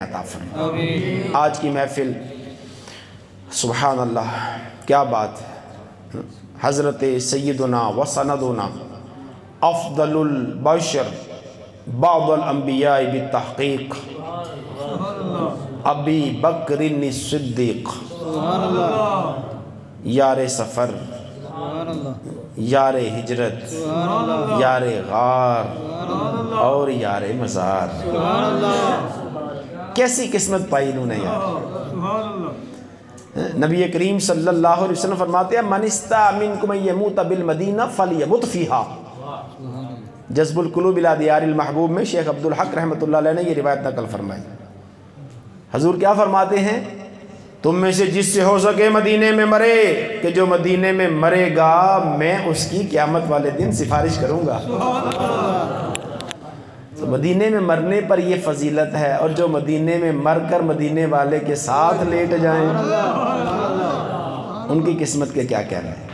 عطا فرمائے۔ آج کی محفل سبحان اللہ کیا بات ہے، حضرت سیدنا و سندنا افضل البشر بعض الانبیاء بالتحقیق ابی بکر الصدیق، یار سفر، یار ہجرت، یار غار اور یار مزار، کیسی قسمت پائی انہوں نے یار۔ نبی کریم صلی اللہ علیہ وسلم فرماتے ہیں من استطاع منکم ان یموت بالمدینہ فلیمت فیہا۔ جذب القلوب الی دیار المحبوب میں شیخ عبدالحق رحمۃ اللہ علیہ نے یہ روایت نقل فرمائی۔ حضور کیا فرماتے ہیں، تم میں سے جس سے ہو سکے مدینے میں مرے، کہ جو مدینے میں مرے گا میں اس کی قیامت والے دن سفارش کروں گا۔ تو مدینے میں مرنے پر یہ فضیلت ہے، اور جو مدینے میں مر کر مدینے والے کے ساتھ لیٹ جائیں ان کی قسمت کے کیا کہنا ہے۔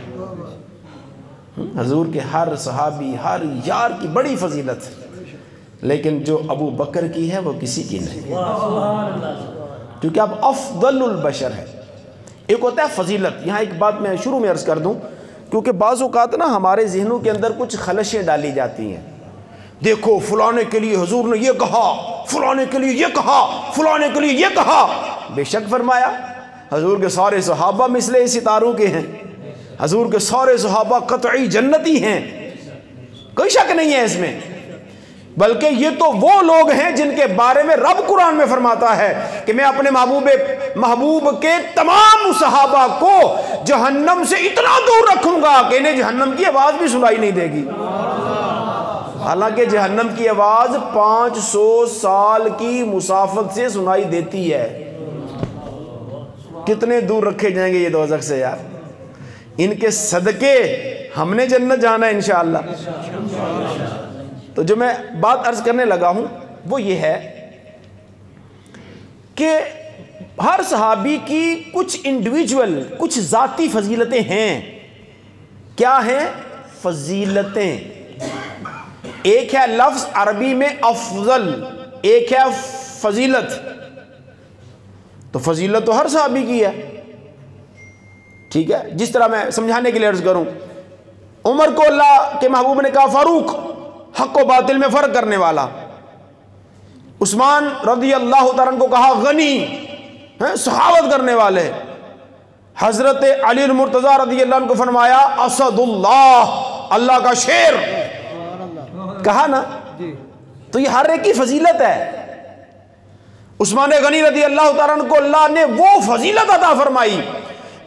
حضور کے ہر صحابی ہر یار کی بڑی فضیلت ہے، لیکن جو ابو بکر کی ہے وہ کسی کی نہیں، کیونکہ اب افضل البشر ہے۔ ایک ہوتا ہے فضیلت، یہاں ایک بات میں شروع میں عرض کر دوں، کیونکہ بعض اوقات نا ہمارے ذہنوں کے اندر کچھ خلشیں ڈالی جاتی ہیں، دیکھو فلانے کے لیے حضور نے یہ کہا، فلانے کے لیے یہ کہا، فلانے کے لیے یہ کہا۔ بے شک فرمایا، حضور کے سارے صحابہ مثل ستاروں کے ہیں، حضور کے سارے صحابہ قطعی جنتی ہیں، کوئی شک نہیں ہے اس میں، بلکہ یہ تو وہ لوگ ہیں جن کے بارے میں رب قرآن میں فرماتا ہے کہ میں اپنے محبوب کے تمام صحابہ کو جہنم سے اتنا دور رکھوں گا کہ انہیں جہنم کی آواز بھی سنائی نہیں دے گی۔ حالانکہ جہنم کی آواز 500 سال کی مسافت سے سنائی دیتی ہے۔ کتنے دور رکھے جائیں گے یہ دوزخ سے یار، ان کے صدقے ہم نے جنت جانا ہے انشاءاللہ۔ تو جو میں بات عرض کرنے لگا ہوں وہ یہ ہے کہ ہر صحابی کی کچھ انڈیویجول، کچھ ذاتی فضیلتیں ہیں۔ کیا ہیں فضیلتیں؟ ایک ہے لفظ عربی میں افضل، ایک ہے فضیلت۔ تو فضیلت تو ہر صحابی کی ہے، ٹھیک ہے۔ جس طرح میں سمجھانے کے لیے عرض کروں، عمر کو اللہ کے محبوب نے کہا فاروق، حق و باطل میں فرق کرنے والا۔ عثمان رضی اللہ تعالیٰ عنہ کو کہا غنی، سخاوت کرنے والے۔ حضرت علی المرتضی رضی اللہ عنہ کو فرمایا اسد اللہ، اللہ کا شیر، کہا نا۔ تو یہ ہر ایک کی فضیلت ہے۔ عثمان غنی رضی اللہ تعالیٰ عنہ کو اللہ نے وہ فضیلت عطا فرمائی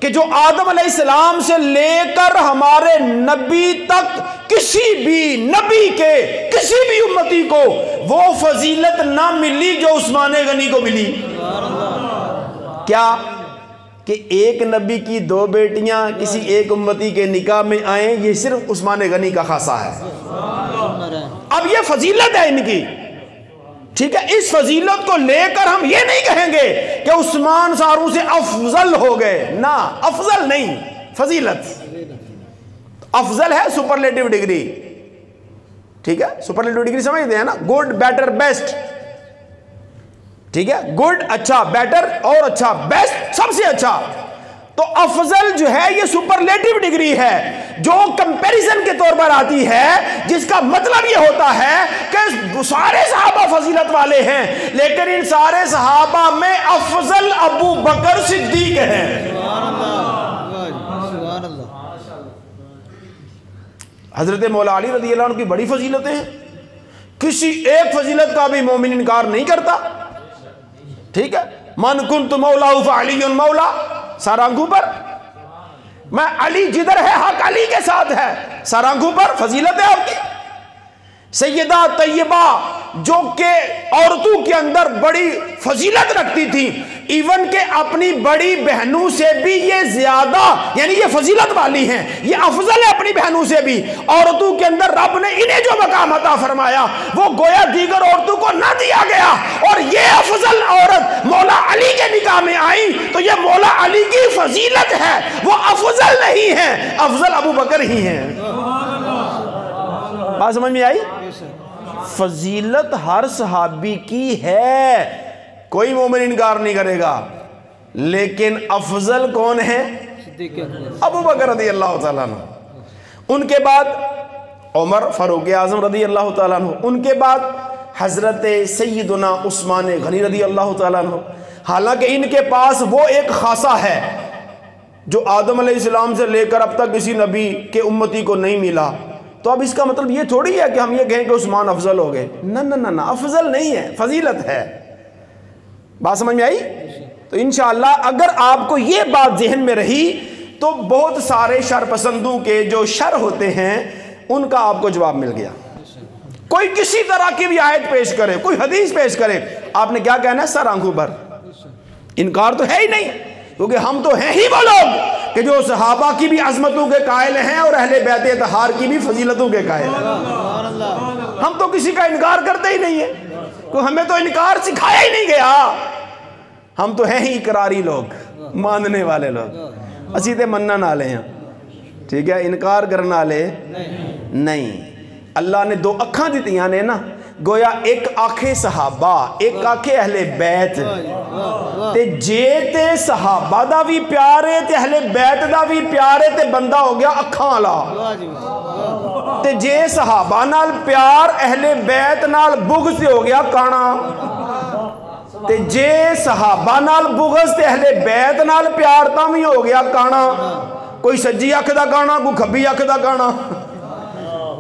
کہ جو آدم علیہ السلام سے لے کر ہمارے نبی تک کسی بھی نبی کے کسی بھی امتی کو وہ فضیلت نہ ملی جو عثمان غنی کو ملی۔ کیا کہ ایک نبی کی 2 بیٹیاں کسی ایک امتی کے نکاح میں آئیں، یہ صرف عثمان غنی کا خاصہ ہے۔ اب یہ فضیلت ہے ان کی، ٹھیک ہے۔ اس فضیلت کو لے کر ہم یہ نہیں کہیں گے کہ عثمان ساروں سے افضل ہو گئے، نہ، افضل نہیں، فضیلت۔ افضل ہے سپرلیٹیو ڈگری، ٹھیک ہے۔ سپرلیٹیو ڈگری سمجھتے ہیں نا، گڈ، بیٹر، بیسٹ، ٹھیک ہے۔ گڈ اچھا، بیٹر اور اچھا، بیسٹ سب سے اچھا۔ تو افضل جو ہے یہ سپرلیٹیو ڈگری ہے جو کمپیریزن کے طور پر آتی ہے، جس کا مطلب یہ ہوتا ہے کہ سارے صحابہ فضیلت والے ہیں، لیکن ان سارے صحابہ میں افضل ابو بکر صدیق ہیں۔ حضرت مولا علی رضی اللہ عنہ کی بڑی فضیلتیں ہیں، کسی ایک فضیلت کا بھی مومن انکار نہیں کرتا، ٹھیک ہے۔ من کنت مولا فعلی مولا، سر آنکھوں پر، میں علی جدھر ہے حق علی کے ساتھ ہے، سر آنکھوں پر فضیلت ہے آپ کی۔ سیدہ طیبہ جو کہ عورتوں کے اندر بڑی فضیلت رکھتی تھی، ایون کہ اپنی بڑی بہنوں سے بھی یہ زیادہ، یعنی یہ فضیلت والی ہیں، یہ افضل ہے اپنی بہنوں سے بھی۔ عورتوں کے اندر رب نے انہیں جو مقام عطا فرمایا وہ گویا دیگر عورتوں کو نہ دیا گیا، اور یہ افضل عورت مولا علی کے نکاح میں آئی تو یہ مولا علی کی فضیلت ہے، وہ افضل نہیں ہے، افضل ابو بکر ہی ہیں۔ بات سمجھ میں آئی؟ فضیلت ہر صحابی کی ہے، کوئی مومن انکار نہیں کرے گا، لیکن افضل کون ہے؟ ابو بکر رضی اللہ تعالیٰ عنہ، ان کے بعد عمر فاروق اعظم رضی اللہ تعالیٰ عنہ، ان کے بعد حضرت سیدنا عثمان غنی رضی اللہ تعالیٰ عنہ۔ حالانکہ ان کے پاس وہ ایک خاصہ ہے جو آدم علیہ السلام سے لے کر اب تک کسی نبی کے امتی کو نہیں ملا، تو اب اس کا مطلب یہ تھوڑی ہے کہ ہم یہ کہیں کہ عثمان افضل ہو گئے، نہ افضل نہیں ہے، فضیلت ہے۔ بات سمجھ میں آئی؟ تو انشاءاللہ اگر آپ کو یہ بات ذہن میں رہی تو بہت سارے شر پسندوں کے جو شر ہوتے ہیں ان کا آپ کو جواب مل گیا۔ کوئی کسی طرح کی بھی آیت پیش کرے، کوئی حدیث پیش کرے، آپ نے کیا کہنا ہے؟ سر آنکھوں پر، انکار تو ہے ہی نہیں، کیونکہ ہم تو ہیں ہی وہ لوگ کہ جو صحابہ کی بھی عظمتوں کے قائل ہیں اور اہل بیت اطہار کی بھی فضیلتوں کے قائل ہیں۔ ہم تو کسی کا انکار کرتے ہی نہیں ہیں، کیونکہ ہمیں تو انکار سکھایا ہی نہیں گیا، ہم تو ہیں ہی اقراری لوگ، ماننے والے لوگ، اسی تے منن والے ہیں، ٹھیک ہے، انکار کرنے والے نہیں۔ اللہ نے دو اکھاں دیتیاں نے نا، گویا ایک آنکھیں صحابہ ایک آنکھیں اہل بیت، تے جے تے صحابہ دا بھی پیارے تے اہل بیت دا بھی پیارے تے بندہ ہو گیا اکھاں والا، تے جے صحابہ نال پیار اہل بیت نال بغض تے ہو گیا کانا، تے جے صحابہ نال بغض تے اہل بیت نال پیار تاں بھی ہو گیا کانا، کوئی سجی اکھ دا کانا کوئی کھبی اکھ دا کانا۔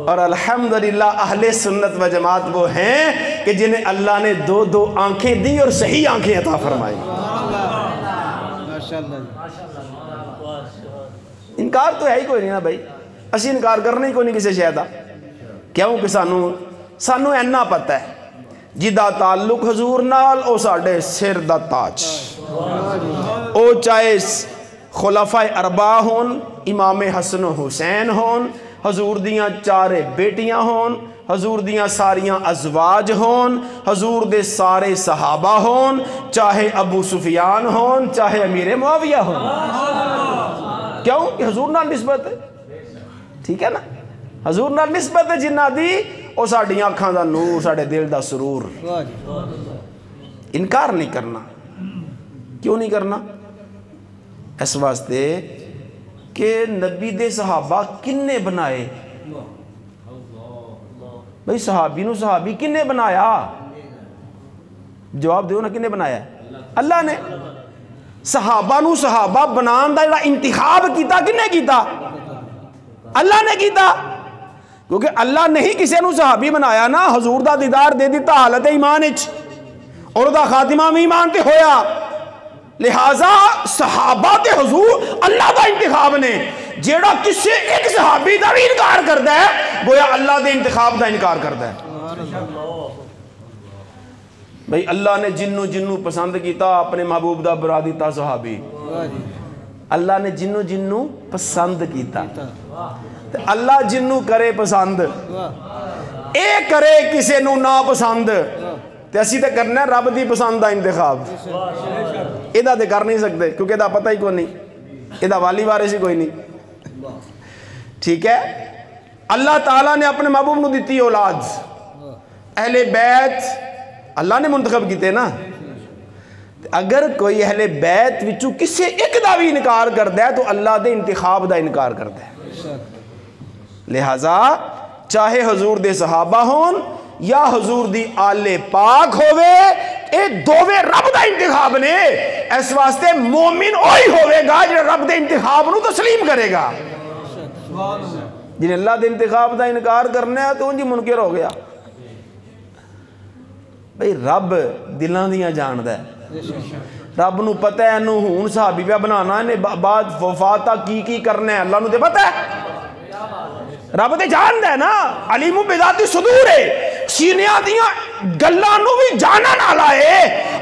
اور الحمدللہ اہل سنت و جماعت وہ ہیں کہ جنہیں اللہ نے دو دو آنکھیں دی اور صحیح آنکھیں عطا فرمائی۔ انکار تو ہے ہی کوئی نہیں نا بھائی، اسی انکار کرنا ہی کوئی نہیں کسی شے دا، کیوں کہ سانو اینا پتہ ہے جدا تعلق حضور نال او ساڑھے سر دا تاج، او چاہے خلفاء اربعہ ہون، امام حسن و حسین ہون، حضور دیاں چارے بیٹیاں ہون، حضور دیاں ساریاں ازواج ہون، حضور دے سارے صحابہ ہون، چاہے ابو سفیان ہون، چاہے امیر معاویہ ہون، کیوں کہ حضور نال نسبت ہے، ٹھیک ہے نا، حضور نال نسبت ہے جنہ دی او ساڑھیاں اکھاں دا نور، ساڑھے دل دا سرور۔ انکار نہیں کرنا، کیوں نہیں کرنا؟ اس واسطے کہ نبی دے صحابہ کنے بنائے؟ بھئی صحابی نو صحابی کنے بنایا؟ جواب دیو نا، کنے بنایا؟ اللہ نے۔ صحابہ نو صحابہ بنان دا انتخاب کیتا کنے کیتا؟ اللہ نے کیتا، کیونکہ اللہ نے ہی کسی نو صحابی بنایا نا، حضور دا دیدار دے دیتا حالت ایمان اچ اور دا خاتمہ میں ایمان تے ہویا، لہٰذا صحابہ تے حضور اللہ دا انتخاب نے، جیڑا کسی ایک صحابی دا بھی انکار کردا ہے گویا اللہ دے انتخاب دا انکار کردا ہے۔ بھئی اللہ نے جنو پسند کیتا اپنے محبوب دا برا دیتا صحابی، اللہ نے جنو پسند کیتا، اللہ جنو کرے پسند اے کرے کسے نو نا پسند تے اسی تے کرنا ہے رب دی پسند دا انتخاب، ایدہ تے کر نہیں سکتے کیونکہ ایدہ پتہ ہی کوئی نہیں، ایدہ والی وارث ہی کوئی نہیں، ٹھیک ہے۔ اللہ تعالیٰ نے اپنے محبوب نو دیتی اولاد، اہل بیت اللہ نے منتخب کیتے نا، اگر کوئی اہل بیت وچوں کسے ایک دا بھی انکار کردا ہے تو اللہ دے انتخاب دا انکار کردا ہے۔ لہٰذا چاہے حضور دے صحابہ ہون یا حضور دی آل پاک ہوئے، اے دووے رب دا انتخاب نے، اس واسطے مومن اوہی ہوئے گا جنہیں رب دے انتخاب نو تسلیم کرے گا، جنہیں اللہ دے انتخاب دا انکار کرنا ہے تو انجی منکر ہو گیا۔ بھئی رب دلان دیاں جاندہ ہے، رب نو پتہ ہے انہوں ہون صحابی پہ بنانا ہے، بعد وفاتہ کی کرنا ہے، اللہ نو دے پتہ ہے، رب دے جان دے نا، علیم بذات صدور ہے، سینیاں دیاں گلانو بھی جانا نہ لائے،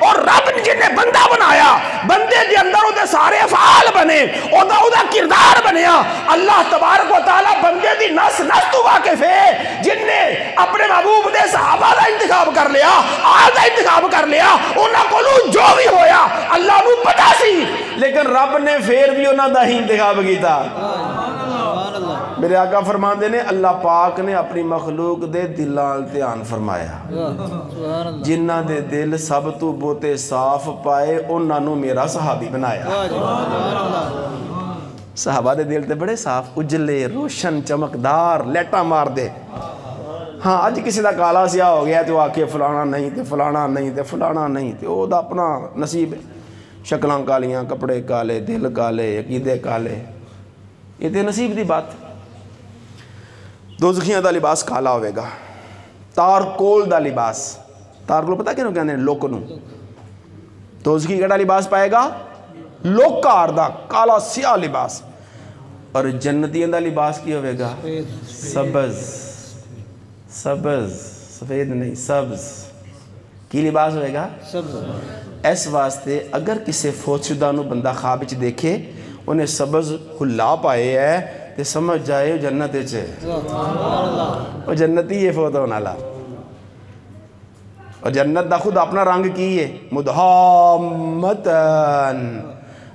اور رب جنہیں بندہ بنایا، بندے دے اندر او دے سارے افعال بنے، او دا کردار بنیا، اللہ تبارک و تعالیٰ بندے دی نس تو واقف ہے، جن نے اپنے محبوب دے صحابہ دا انتخاب کر لیا، آل دا انتخاب کر لیا، انہاں کو جو بھی ہویا اللہ نو پتا سی، لیکن رب نے پھر بھی انہاں دا ہی انتخاب کیتا۔ میرے آقا فرماندے نے اللہ پاک نے اپنی مخلوق دے دلال دھیان فرمایا جنہ دے دل سب تو بوتے صاف پائے انہاں نو میرا صحابی بنایا صحابہ دے دل تے بڑے صاف اجلے روشن چمکدار لیٹا مار دے ہاں اج کسی دا کالا سیاہ ہو گیا تو آکے فلانا نہیں تے فلانا نہیں تے فلانا نہیں تے او دا اپنا نصیب ہے شکلاں کالیاں کپڑے کالے دل کالے عقیدے کالے یہ تے نصیب دی بات دوزخیاں دا لباس کالا ہوئے گا تارکول دا لباس تارکول پتہ کینوں کہنے لوک نو دوزخی کیڑا لباس پائے گا لوکار دا کالا سیاہ لباس اور جنتیاں دا لباس کی ہوئے گا سبز سبز سفید نہیں سبز کی لباس ہوئے گا سبز اس واسطے اگر کسی فوت شدہ نو بندہ خواب وچ دیکھے انہیں سبز حلا پائے ہے تے سمجھ جائے جنت چھے اور جنتی یہ فوت ہونا لا اور جنت دا خود اپنا رنگ کی ہے مدھامتن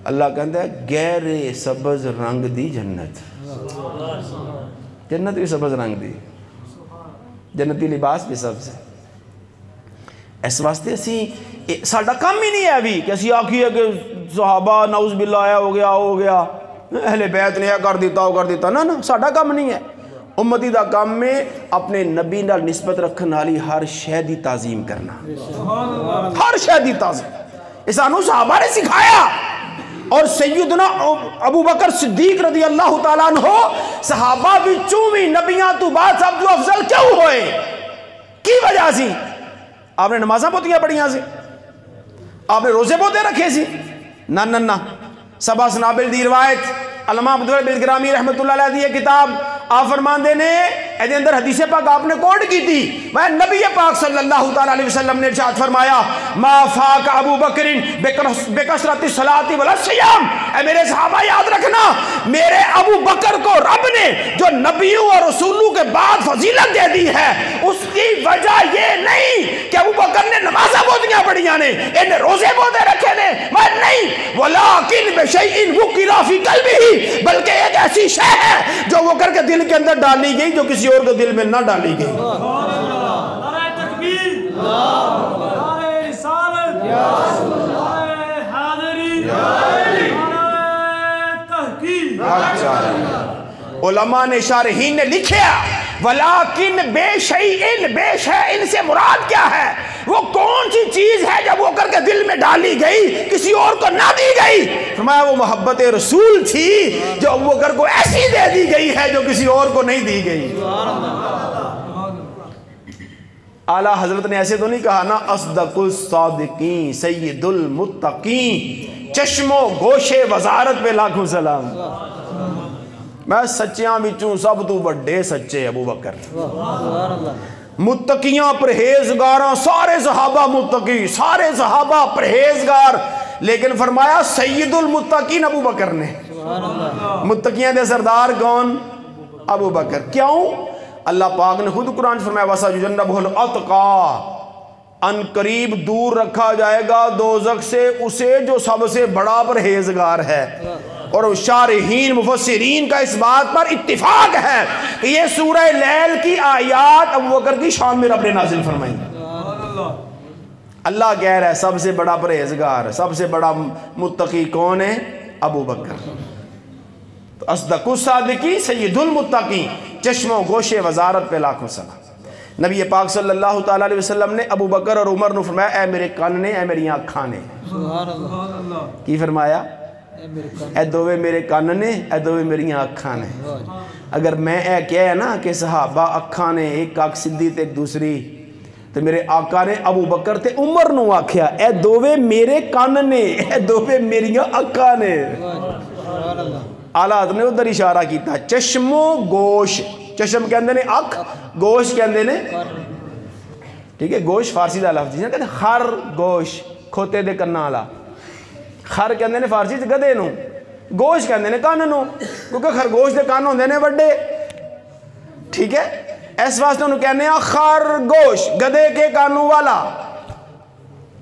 اللہ کہتا ہے گہرے سبز رنگ دی جنت جنت بھی سبز رنگ دی جنتی لباس بھی سبز ہے اس واسطے اسی ساڑھا کام ہی نہیں ہے ابھی کہ اسی آکھی ہے کہ صحابہ نعوذ باللہ آیا ہو گیا اہل بیت نے کر دیتا نا ساڑھا کام نہیں ہے امتی دا کام میں اپنے نبی نال نسبت رکھن والی ہر شے دی تعظیم کرنا ہر شے دی تعظیم اسانو صحابہ نے سکھایا اور سیدنا ابو بکر صدیق رضی اللہ تعالیٰ عنہ صحابہ بھی چومی نبیاں تو بعد سب جو افضل کیوں ہوئے کی وجہ سی آپ نے نمازاں پوتیاں پڑھیاں سی آپ نے روزے پوتے رکھے سی نہ سبا سنابل دی روایت علامہ عبداللہ بالگرامی رحمت اللہ علیہ دی کتاب آپ فرماندے نے ایدے اندر حدیث پاک آپ نے کوڈ کی تھی میں نبی پاک صلی اللہ تعالیٰ علیہ وسلم نے ارشاد فرمایا ما فاق ابو بکر بکثرت الصلاۃ والصیام اے میرے صحابہ یاد رکھنا میرے ابو بکر کو رب نے جو نبیوں اور رسولوں کے بعد فضیلت دے دی ہے اس کی وجہ یہ نہیں کہ ابو بکر نے نمازاں بہتیاں پڑھیاں نے انہیں روزے بہتے رکھے نے میں نہیں ولیکن بشیء وقر فی قلبہ بلکہ ایک ایسی شے ہے جو وہ کر کے دل کے اندر ڈالی گئی جو کسی اور کے دل میں نہ ڈالی گئی نعرہ تکبیر نعرہ رسالت نعرہ حاضری نعرہ تحقیق علماء نے شارحین نے لکھیا ولیکن بے شیئن بے شیئن سے مراد کیا ہے وہ کون سی چیز ہے جب وہ کر کے دل میں ڈالی گئی کسی اور کو نہ دی گئی فرمایا وہ محبت رسول تھی جو ابو بکر کو ایسی دے دی گئی ہے جو کسی اور کو نہیں دی گئی اعلیٰ حضرت نے ایسے تو نہیں کہا نا اصدق الصادقین سید المتقین چشم و گوش وزارت پہ لاکھوں سلام میں سچیاں بچوں سب تو بڑے سچے ابو بکر متقیاں پرہیزگاراں سارے صحابہ متقی سارے صحابہ پرہیزگار لیکن فرمایا سید المتقین ابو بکر نے متقیاں دے سردار کون ابو بکر کیوں اللہ پاک نے خود قرآن فرمایا وَسَيُجَنَّبُهُ الْأَتْقَى ان قریب دور رکھا جائے گا دوزخ سے اسے جو سب سے بڑا پرہیزگار ہے اور شارحین مفسرین کا اس بات پر اتفاق ہے کہ یہ سورہ لیل کی آیات ابو بکر کی شان میں رب نے نازل فرمائی اللہ کہہ رہا ہے سب سے بڑا پرہیزگار سب سے بڑا متقی کون ہے ابو بکر اصدق الصادقین سید المتقین چشم و گوش وزارت پہ لاکھوں سلام نبی پاک صلی اللہ تعالیٰ علیہ وسلم نے ابو بکر اور عمر نے فرمایا اے میرے کان نے اے میری آنکھاں نے کی فرمایا اے دووے میرے کان نے اے دووے میری آنکھاں نے اگر میں اے کہہ ہے نا کہ صحابہ آنکھاں نے ایک آنکھ سدھی تے ایک دوسری تو میرے آقا نے ابو بکر تے عمر نو آکھیا اے دووے میرے کان نے اے دووے میری آنکھاں نے آلات نے ادھر اشارہ کیتا چشم و گوش چشم کے اندر نے اکھ گوش کے اندر نے ٹھیک ہے گوش فارسی دا لفظ جیسے کہتے ہیں خر گوش کھوتے دے کرنا آلا خر کے اندر نے فارسی سے گدے نو گوش کے اندر نے کان نو کیونکہ خرگوش دے کان ہوندے نے بڑے ٹھیک ہے اس واسطے انہوں کہنے ہیں خرگوش گدے کے کانوں والا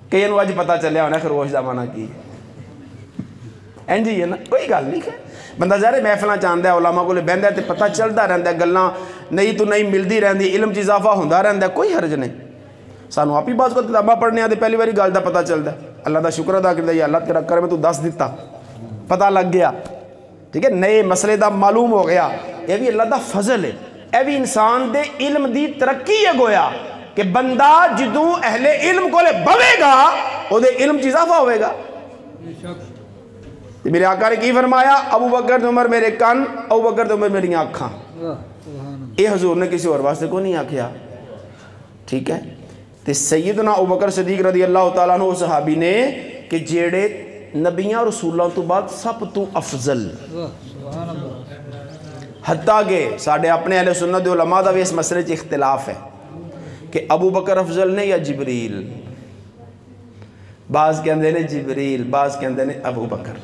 کہ انہوں آج پتا چلے ہونا خرگوش دا معنی کی جی ہے نا کوئی گل نہیں ہے بندہ ظاہر محفل چاہتا ہے علماء کو بہتا ہے تو پتہ چلتا رہتا ہے گلاں نہیں تو نہیں ملتی رہتی علم چ اضافہ ہوتا رہتا ہے کوئی حرج نہیں سانو آپ ہی بعض کو کتاباں پڑھنے تو پہلی باری گل کا پتہ چلتا ہے اللہ کا شکر ادا کرتا ہے اللہ تیرا کرم تو دس دیتا پتہ لگ گیا ٹھیک ہے نئے مسئلے دا معلوم ہو گیا یہ بھی اللہ دا فضل ہے یہ بھی انسان دے علم دی ترقی ہے گویا کہ بندہ جدوں اہل علم کو لے بوے گا وہ دے علم چ اضافہ ہوئے گا میرے آقا نے کی فرمایا ابو بکر عمر میرے کن ابو بکر عمر میری آنکھاں یہ حضور نے کسی اور واسطے کو نہیں آکھیا ٹھیک ہے تے سیدنا ابو بکر صدیق رضی اللہ تعالیٰ عنہ صحابی نے کہ جیڑے نبیاں رسولوں تو بعد سب تو افضل حتیٰ کہ ساڑھے اپنے اہل سنت علماء دا بھی اس مسئلے چ اختلاف ہے کہ ابو بکر افضل نے یا جبریل بعض کہندے نے جبریل بعض کہندے نے ابو بکر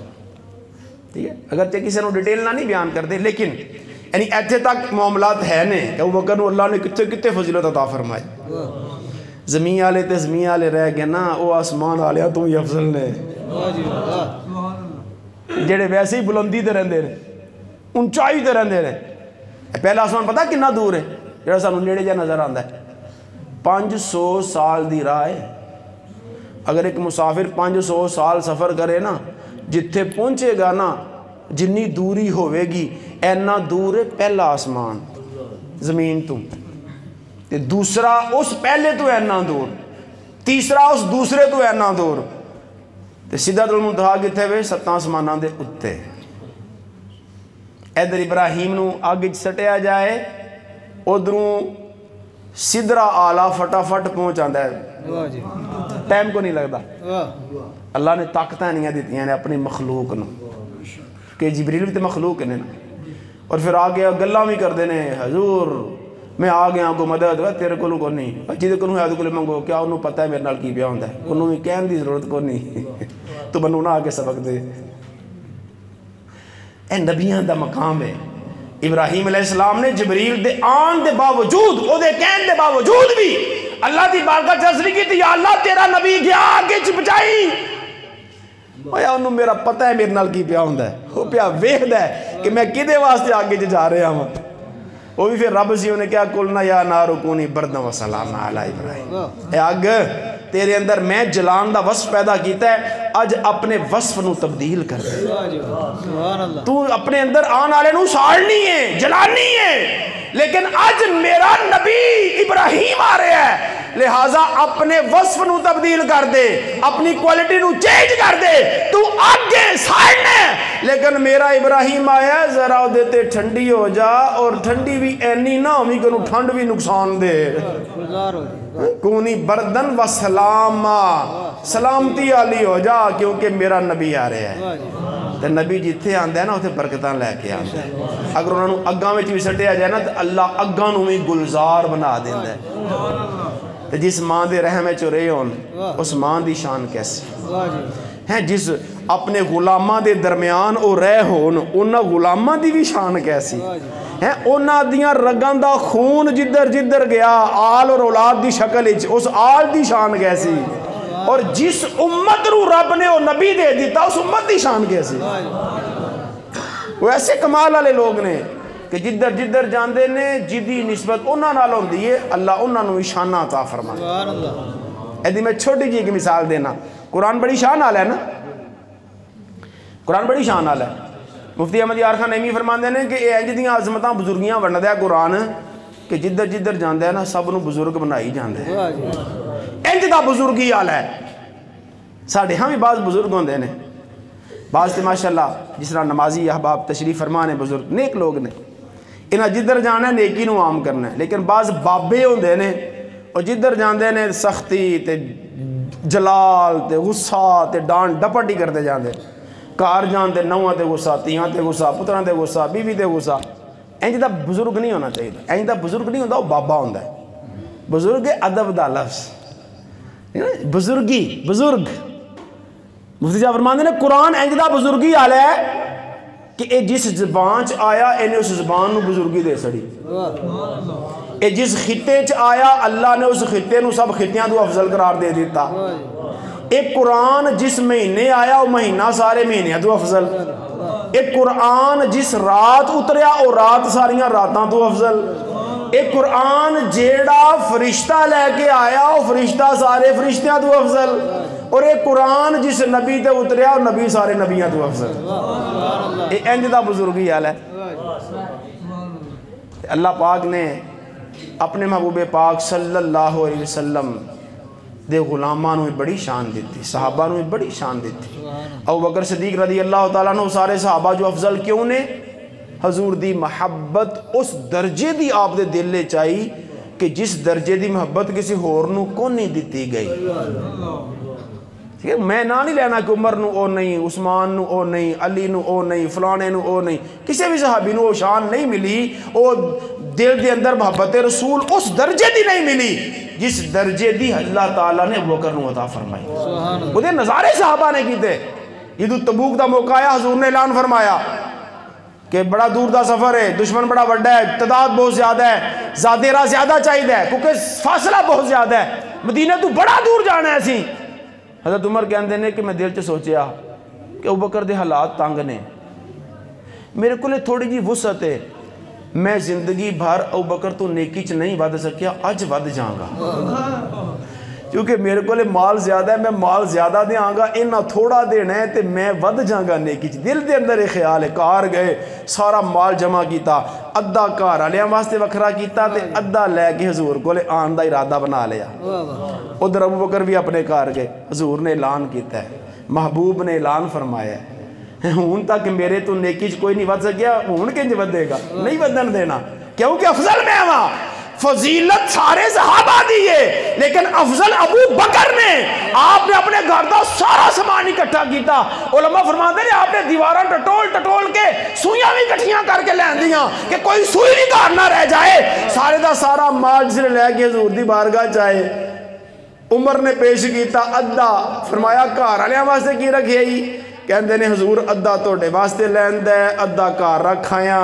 ٹھیک ہے اگرچہ کسی نے ڈیٹیل نہ نہیں بیان کرتے لیکن یعنی ایتھے تک معاملات ہے نے کہ ابو بکر نو اللہ نے کتے فضیلت عطا فرمائی زمین والے تے زمین والے رہ گئے نا وہ آسمان والے تو ہی افضل نے جڑے ویسے ہی بلندی تے رہندے نے اونچائی تے رہندے نے پہلا آسمان پتہ کتنا دور ہے جڑا سانو نیڑے جا نظر آندا ہے 500 سال دی راہ ہے اگر ایک مسافر 500 سال سفر کرے نا جتھے پہنچے گا نا جنی دوری ہوئے گی اینا دور ہے پہلا آسمان زمین تو تے دوسرا اس پہلے تو اینا دور تیسرا اس دوسرے تو اینا دور تے سدرۃ المنتہا کتھے وے 7 آسماناں دے اتے ادھر ابراہیم نو آگے سٹیا جائے ادھروں سدرہ آلہ فٹافٹ پہنچ آندا ہے ٹائم کو نہیں لگتا اللہ نے طاقتیں نہیں دیتی ہیں اپنی مخلوق نو کہ جبریل بھی تو مخلوق ہے نا اور پھر آگے گلاں بھی کر دینے حضور میں آ گیا کو مدد تیرے کو کو نہیں جہدے کو ہے تو منگو کیا انہوں پتہ ہے میرے نال کی پیا ہوندا ہے انہوں بھی کہن دی ضرورت کو نہیں تو بنو نہ آگے سبق دے اے نبیاں دا مقام ہے ابراہیم علیہ السلام نے جبریل دے آن دے باوجود او دے کہن دے باوجود بھی اللہ دی بارگاہ تسلی کی تھی یا اللہ تیرا نبی گیا آگے چ بچائی یا انہوں میرا پتہ ہے میرے نال کی پیا ہوندا ہے وہ پیا ویکھدا ہے کہ میں کدے واسطے آگے جا رہا ہوں وہ بھی پھر رب سی انہیں کیا قلنا یا نار کونی بردن و سلام علی ابراہیم اے آگ تیرے اندر میں جلان دا وصف پیدا کیتا ہے اج اپنے وصف نو تبدیل کر دے تو اپنے اندر آن والے نو ساڑنی ہے جلانی ہے لیکن اج میرا نبی ابراہیم آ رہا ہے لہٰذا اپنے وصف نو تبدیل کر دے اپنی کوالٹی نو چینج کر دے تو آگے ساڑنے لیکن میرا ابراہیم آیا ہے ذرا دیتے ٹھنڈی ہو جا اور ٹھنڈی بھی اینی نہ ہوئی کہ ٹھنڈ بھی نقصان دے کونی بردن و سلام سلامتی علی ہو جا کیونکہ میرا نبی آ رہا ہے تو نبی جتھے آندہ ہے نا اتھے برکتاں لے کے آندہ ہے اگر انہوں نے اگاں میں چوی سٹے آ جائے نا تو اللہ اگاں نو میں گلزار بنا دیندہ ہے جس ماں دے رحمے چو رہے ہون اس ماں دی شان کیسی ہیں جس اپنے غلامہ دے درمیان او رہ ہون انہا غلامہ دی بھی شان کیسی ہیں انہا دیاں رگان دا خون جدر جدر گیا آل اور اولاد دی شکل اس آل دی شان کیسی اور جس امت رو رب نے وہ نبی دے دیتا اس امت دی شان کیسی وہ ایسے کمال والے لوگ نے کہ جدر جدر جاندے نے جدی نسبت انہاں نال ہوندی ہے اللہ انہاں نو شاناں عطا فرمائے ایدی میں چھوٹی جی ایک مثال دینا قرآن بڑی شان والا ہے نا قرآن بڑی شان والا ہے مفتی احمد یار خان نعیمی فرماندے نے کہ انج دیاں عظمتاں بزرگیاں ونڈدا ہے قرآن کہ جدر جدر جاندا ہے نا سب نو بزرگ بنائی جاندا ہے انج دا بزرگی والا ہے ساڈے ہاں بھی بعض بزرگ ہوندے نے بعض تے ماشاءاللہ جس طرح نمازی احباب تشریف فرمانے بزرگ نیک لوگ نے انہاں جدھر جانا ہے نیکی نو عام کرنا ہے لیکن بعض بابے ہوندے نے اور جدھر جاندے نے سختی تے جلال تے غصہ تے ڈانٹ ڈپٹ ہی کرتے جاندے کار جاندے نواں تے غصہ تیاں تے غصہ پتراں تے غصہ بیوی تے غصہ انج دا بزرگ نہیں ہونا چاہیے انج دا بزرگ نہیں ہوندا وہ بابا ہوندا ہے بزرگ ادب دا لفظ بزرگی بزرگ مفتی صاحب فرماندے نے قرآن انج دا بزرگی والا ہے کہ اے جس زبان چ آیا انہیں اس زبان نو بزرگی دے سڑی اے جس خطے چ آیا اللہ نے اس خطے نو سب خطیاں تو افضل قرار دے دیتا ایک قرآن جس مہینے آیا وہ مہینہ سارے مہینے تو افضل، ایک قرآن جس رات اتریا وہ رات ساریاں راتاں تو افضل، ایک قرآن جیڑا فرشتہ لے کے آیا وہ فرشتہ سارے فرشتیاں تو افضل، اور ایک قرآن جس نبی تے اتریا اور نبی سارے نبیاں تو افضل۔ یہ انج دا بزرگی حال ہے۔ اللہ پاک نے اپنے محبوب پاک صلی اللہ علیہ وسلم دے غلاماں نوں بڑی شان دیتی، صحابہ نوں بڑی شان دیتی۔ ابوبکر صدیق رضی اللہ تعالیٰ عنہ سارے صحابہ جو افضل کیوں نے؟ حضور دی محبت اس درجے دی آپ دے دل لے چاہی کہ جس درجے دی محبت کسی ہور نوں کو نہیں دیتی گئی۔ میں نہ نہیں لینا کہ عمر نو او نہیں، عثمان نو او نہیں، علی نو او نہیں، فلانے نو او نہیں، کسی بھی صحابی نو او شان نہیں ملی، او دل دے اندر محبت رسول اس درجے دی نہیں ملی جس درجے دی اللہ تعالیٰ نے ابوبکر نو عطا فرمائی۔ وہ دے نظارے صحابہ نے کیتے۔ یہ تو تبوک دا موقع آیا، حضور نے اعلان فرمایا کہ بڑا دور دا سفر ہے، دشمن بڑا بڑا ہے، تعداد بہت زیادہ ہے، زادیرہ زیادہ چاہیے ہے کیونکہ فاصلہ بہت زیادہ ہے، مدینہ تو بڑا دور جانا ہے سی۔ حضرت عمر کہندے نے کہ میں دل چ سوچیا کہ ابوبکر دے حالات تنگ نے، میرے کو تھوڑی جی وسعت ہے، میں زندگی بھر ابوبکر تو نیکی چ نہیں ود سکیا، اج ود جاؤں گا کیونکہ میرے کو مال زیادہ ہے، میں مال زیادہ دیاں گا، انہاں تھوڑا دینا ہے تے میں ود جاؤں گا نیکی چ۔ دل دے اندر ایک خیال ہے، کار گئے سارا مال جمع کیتا، ادھا گھر والیاں واسطے وکھرا کیتا تے ادھا لے کے حضور کو آن دا ارادہ بنا لیا۔ ادھر ابوبکر بھی اپنے گھر گئے، حضور نے اعلان کیتا ہے، محبوب نے اعلان فرمایا ہے ہون تک میرے تو نیکی چ کوئی نہیں ود سکیا، ہون کنج ودے گا؟ نہیں ودن دینا، کیونکہ افضل میں ہوا۔ فضیلت سارے صحابہ دیئے لیکن افضل ابو بکر نے، آپ نے اپنے گھر دا سارا سامان اکٹھا کیتا۔ علماء فرماتے ہیں آپ نے دیواراں ٹٹول کے سوئیاں بھی کٹھیاں کر کے لین دیاں کہ کوئی سوئی بھی گھر نہ رہ جائے، سارے دا سارا مال جس نے لے کے حضور دی بارگاہ چاہے۔ عمر نے پیش کیتا ادھا، فرمایا گھر والیاں واسطے کی رکھے ہی؟ کہندے نے حضور ادھا توڑے واسطے لین دے، ادھا گھر رکھایا۔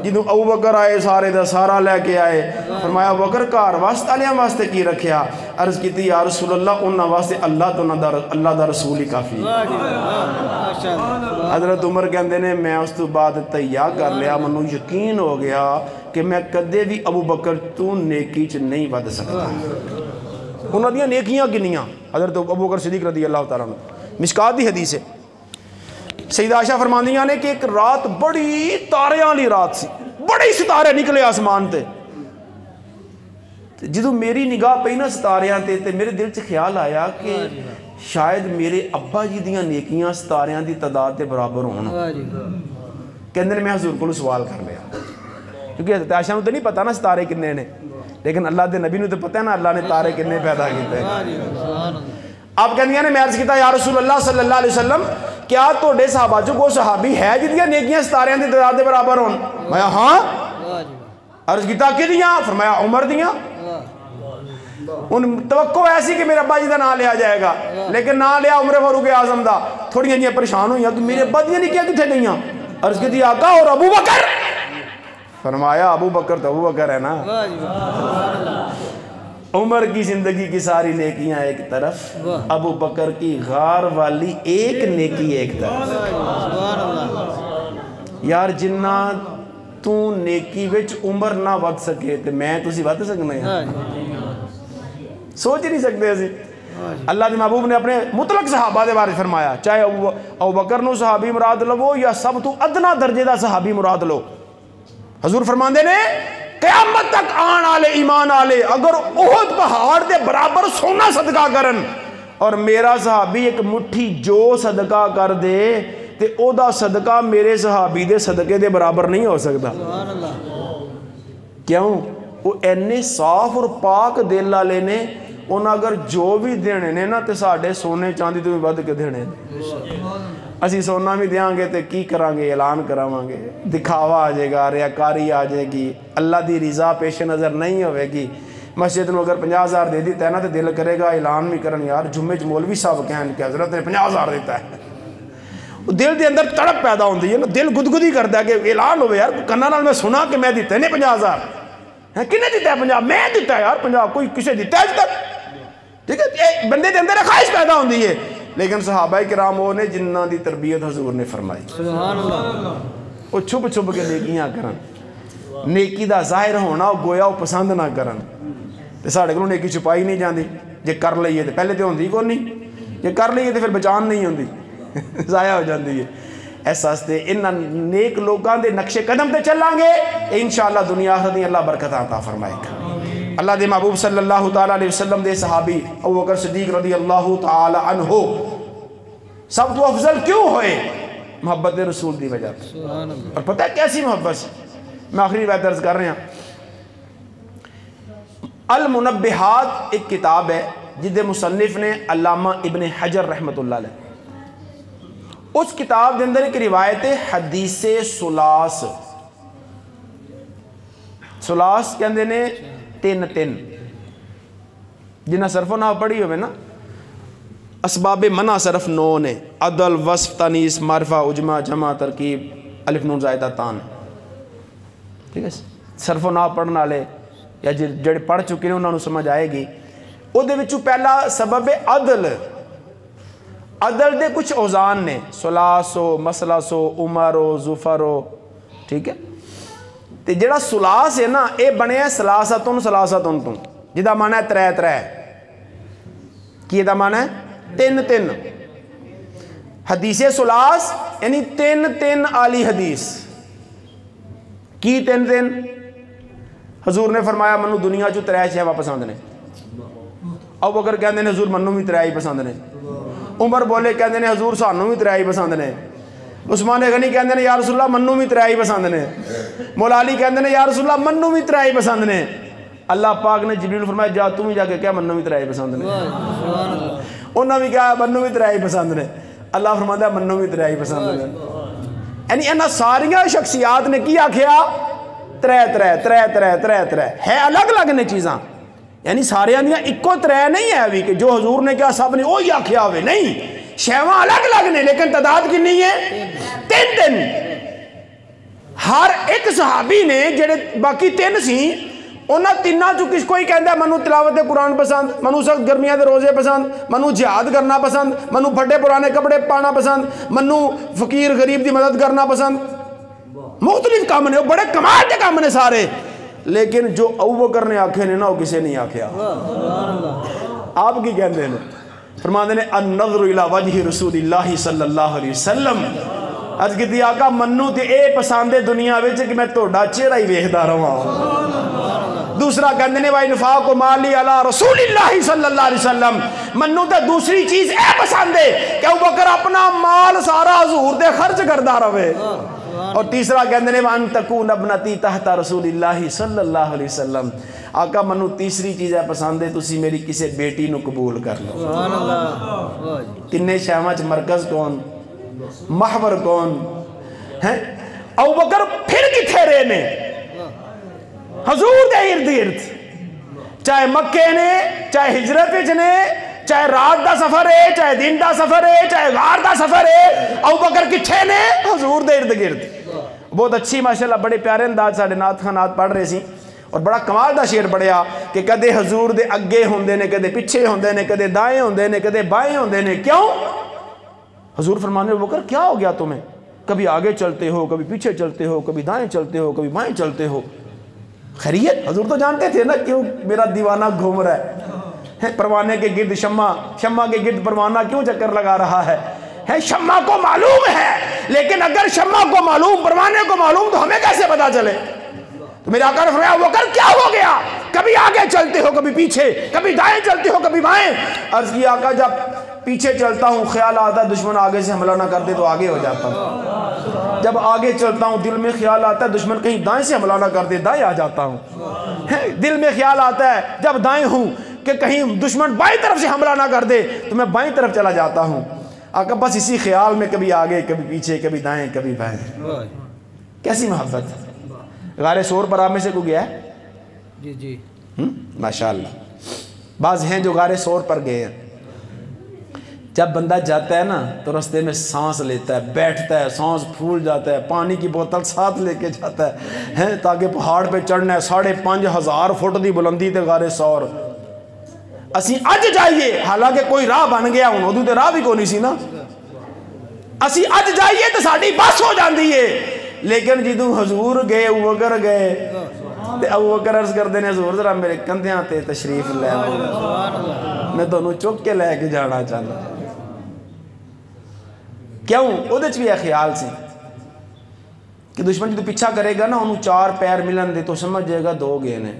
جدوں ابوبکر آئے سارے دا سارا لے کے آئے، فرمایا ابوبکر گھر والیاں واسطے کی رکھیا؟ عرض کیتی یا رسول اللہ انہاں واسطے اللہ دا رسول ہی کافی۔ حضرت عمر کہندے نے میں اس تو بعد تہیا کر لیا، منوں یقین ہو گیا کہ میں کدے بھی ابوبکر تو نیکی چ نہیں ود سکتا۔ انہاں دیاں نیکیاں کنیاں؟ حضرت ابوبکر صدیق رضی اللہ تعالیٰ عنہ، مشکات دی حدیث ہے، سیدہ عائشہ فرماندیاں نے کہ ایک رات بڑی تاریاں والی رات سی، بڑے ستارے نکلے آسمان تے، جدو میری نگاہ پئی نا ستاریاں تے میرے دل چ خیال آیا کہ شاید میرے ابا جی دیاں نیکیاں ستاریاں دی تعداد دے برابر ہون۔ کہندے نے میں حضور کو سوال کر لیا، کیونکہ حضرت عائشہ نوں تے نہیں پتا نا ستارے کنے نے، لیکن اللہ دے نبی نوں تے پتہ ہے نا اللہ نے تارے کنے پیدا کیتے۔ آپ کہندیاں نے میں عرض کیتا یا رسول اللہ صلی اللہ علیہ وسلم کیا توڑے صحابہ جو کو صحابی ہے جدیاں نیکیاں ستاریاں دی تعداد دے برابر ہون؟ میں ہاں۔ عرض کیتا کہ دیاں؟ فرمایا عمر دیاں۔ ان توقع ایسی کہ میرے ابا جی دا نام لیا جائے گا، لیکن نام لیا عمر فاروق اعظم دا۔ تھوڑیاں جیاں پریشان ہوئی کہ میرے ابا دیاں نیکیاں کتھے گئیاں؟ عرض کیتی آقا اور ابو بکر؟ فرمایا ابو بکر تو ابو بکر ہے نا۔ عمر کی زندگی کی ساری نیکیاں ایک طرف، ابو بکر کی غار والی ایک نیکی ایک طرف۔ یار جنہ تو نیکی وچ عمر نہ ود سکے تو میں تسی ود سکنا ہے؟ سوچ ہی نہیں سکتے اسی۔ اللہ کے محبوب نے اپنے مطلق صحابہ دے بارے فرمایا، چاہے ابو بکر نو صحابی مراد لو یا سب تو ادنا درجے دا صحابی مراد لو، حضور فرماندے نے قیامت تک آن آلے ایمان آلے اگر احد پہاڑ دے برابر سونا صدقہ کرن اور میرا صحابی ایک مٹھی جو صدقہ کر دے تے او دا صدقہ میرے صحابی دے صدقے دے برابر نہیں ہو سکتا۔ کیوں؟ وہ اینے صاف اور پاک دل والے نے، انہاں اگر جو بھی دینے نے نا تے ساڑھے سونے چاندی تو بھی ود کے دینے، اسی سونا بھی دیاں گے تے کی کران گے؟ اعلان کراواں گے، دکھاوا آ جائے گا، ریاکاری آ جائے گی، اللہ دی رضا پیش نظر نہیں ہوئے گی۔ مسجد میں اگر 50,000 دے دیتا ہے نا تو دل کرے گا اعلان بھی کرن، یار جمعے چ مولوی صاحب کہن کہ حضرت نے 50,000 دیتا ہے، دل دے اندر تڑپ پیدا ہوندی ہے نا، دل گدگدی کرتا ہے کہ اعلان ہوئے یار کناں نال میں سنا کہ میں دیتے نے 50,000، کنے دیتا ہے 50؟ میں دیتا ہے یار 50، کوئی کسے دیتا ہے اج تک؟ ٹھیک ہے، بندے دے اندر خواہش پیدا ہوندی ہے لیکن صحابہ کرام وہ نے جنہاں دی تربیت حضور نے فرمائی. سبحان اللہ. وہ چھپ چھپ کے نیکیاں کرن, نیکی دا ظاہر ہونا وہ گویا وہ پسند نہ کرن. تے ساڈے کولوں نیکی چھپائی نہیں جاندی. جے کر لئیے تے پہلے تے ہوندی کوئی نہیں, جے کر لئیے تے پھر بچان نہیں ہوندی, ضائع ہو جاندی ہے. اس واسطے انہاں نیک لوگاں دے نقش قدم تے چلیں گے انشاءاللہ دنیا آخرت دی اللہ برکت عطا فرمائے گا. اللہ دے محبوب صلی اللہ تعالیٰ علیہ وسلم دے صحابی ابو بکر صدیق رضی اللہ تعالیٰ عنہ سب تو افضل کیوں ہوئے؟ محبت رسول دی وجہ. اور پتہ ہے کیسی محبت سے؟ میں آخری بات عرض کر رہے ہیں. المنبہات ایک کتاب ہے جد مصنف نے علامہ ابن حجر رحمت اللہ علیہ. اس کتاب دے اندر ایک روایت ہے حدیث سلاس. سلاس کہندے نے تین جنہ صرف و نحو پڑھی ہوئے نا. اسباب منع صرف 9 نے, عدل, وصف, تانیث, معرفہ, اجمع, جمع, ترکیب, الف نون زائدہ تان. ٹھیک ہے, صرف و نحو پڑھن والے یا جڑے پڑھ چکے ہیں انہوں نے سمجھ آئے گی. وہ دے وچوں پہلا سبب عدل. عدل دے کچھ اوزان نے, سلاسو, مسلسو, عمرو, ظفرو. ٹھیک ہے, تے جڑا سلاس ہے نا اے بنے ہے سلاستن سلاستن تو, جدا معنی ہے 3 کی دا معنی ہے 3. حدیث سلاس یعنی 3 آلی حدیث. کی 3 حضور نے فرمایا منو دنیا چو 3 شیواں پسند نے. ابو بکر کہندے نے حضور منو بھی 3 ہی پسند نے. عمر بولے کہندے نے حضور سانو بھی 3 ہی پسند نے. عثمان غنی کہندے نے یا رسول اللہ منو بھی 3 ہی پسند نے. مولا علی کہندے نے یا رسول اللہ منو بھی 3 ہی پسند نے. اللہ پاک نے جبریل فرمایا جا تم ہی جا کے کیا منو بھی 3 ہی پسند نے. انہوں بھی کہا منو بھی 3 ہی پسند نے. اللہ فرماتا ہے منو بھی 3 ہی پسند نے. یعنی انہاں ساریاں شخصیات نے کی آکھیا 3 ہے الگ الگ نے چیزاں. یعنی سارے دیاں اکو 3 نہیں ہے ابھی کہ جو حضور نے کیا سب نے وہی آکھیا ہوئے. نہیں, شیواں الگ الگ نے لیکن تعداد کی نہیں ہے 3. ہر ایک صحابی نے جڑے باقی 3 سی انہاں 3 چوں کس کوئی کہندا ہے منو تلاوت قرآن پسند, منو سخت گرمیاں دے روزے پسند, منو جہاد کرنا پسند, منو پھٹے پرانے کپڑے پانا پسند, منو فقیر غریب دی مدد کرنا پسند. مختلف کام نے, وہ بڑے کمال کے کام نے سارے. لیکن جو ابو بکر نے آکھے نے نا وہ کسے نہیں آکھیا. آپ کی کہندے ہیں فرماندے نے النظر الی وجہ رسول اللہ صلی اللہ علیہ وسلم. عرض کی آقا منو تے اے پسندے دنیا وچ کہ میں تہاڈا چہرہ ہی ویکھدا رہواں. دوسرا کہندے نے وانفاق مالی علی رسول اللہ صلی اللہ علیہ وسلم. منو تے دوسری چیز اے پسند ہے کہ ابو بکر اپنا مال سارا حضور دے خرچ کردا رہے. اور تیسرا کہندے نے وان تکون ابنتی تحت رسول اللہ صلی اللہ علیہ وسلم. آقا منو تیسری چیز ہے پسند ہے تسی میری کسی بیٹی نو قبول کر لو. سبحان اللہ. تینے شیواں چ مرکز کون, محور کون ہے؟ ابو بکر پھر کتھے رہے نے حضور دے ارد گرد, چاہے مکے نے, چاہے ہجرت وچ نے, چاہے رات دا سفر ہے, چاہے دن دا سفر ہے, چاہے غار دا سفر ہے, ابو بکر کتھے نے حضور دے ارد گرد. بہت اچھی ماشاءاللہ بڑے پیارے انداز ساڈے نعت خانات پڑھ رہے سی اور بڑا کمال دا شعر پڑھیا کہ کدے حضور دے اگے ہوندے نے, کدے پیچھے ہوندے نے, کدے دائیں ہوندے نے, کدے بائیں ہوندے نے. کیوں؟ حضور فرمانے ابو بکر کیا ہو گیا تمہیں؟ کبھی آگے چلتے ہو, کبھی پیچھے چلتے ہو, کبھی دائیں چلتے ہو, کبھی بائیں چلتے ہو. خیریت؟ حضور تو جانتے تھے نا کیوں میرا دیوانہ گھوم رہا ہے, پروانے کے گرد شمع, شمع کے گرد پروانہ کیوں چکر لگا رہا ہے. شمع کو معلوم ہے لیکن اگر شمع کو معلوم, پروانے کو معلوم تو ہمیں کیسے پتا چلے؟ تو میرے آقا نے فرمایا ابو بکر کیا ہو گیا؟ کبھی آگے چلتے ہو, کبھی پیچھے, کبھی دائیں چلتے ہو, کبھی بائیں. عرض کی آقا جب پیچھے چلتا ہوں خیال آتا ہے دشمن آگے سے حملہ نہ کر دے تو آگے ہو جاتا ہوں. جب آگے چلتا ہوں دل میں خیال آتا ہے دشمن کہیں دائیں سے حملہ نہ کر دے, دائیں آ جاتا ہوں. دل میں خیال آتا ہے جب دائیں ہوں کہ کہیں دشمن بائیں طرف سے حملہ نہ کر دے تو میں بائیں طرف چلا جاتا ہوں. آقا بس اسی خیال میں کبھی آگے, کبھی پیچھے, کبھی دائیں, کبھی بائیں. کیسی محبت. غار سور پر آپ میں سے کو گیا ہے؟ جی جی ماشاءاللہ. بعض ہیں جو غار سور پر گئے ہیں. جب بندہ جاتا ہے نا تو رستے میں سانس لیتا ہے, بیٹھتا ہے, سانس پھول جاتا ہے, پانی کی بوتل ساتھ لے کے جاتا ہے تاکہ پہاڑ پہ چڑھنا ہے. 5,500 فٹ دی بلندی تے غار سور. اسی اج جائیے حالانکہ کوئی راہ بن گیا ہوں ادو تے راہ بھی کوئی نہیں سی نا اسی اج جائیے تو ساڑی بس ہو جاندی ہے لیکن جدوں حضور گئے ابو بکر گئے تے ابو بکر عرض کر دینے حضور ذرا میرے کندھیاں تے تشریف لے میں دونوں چک کے لے کے جانا چاہتا کیوں او دے بھی خیال سے کہ دشمن جدو پیچھا کرے گا نا انہوں 4 پیر ملن دے تو سمجھ جائے گا 2 گئے نے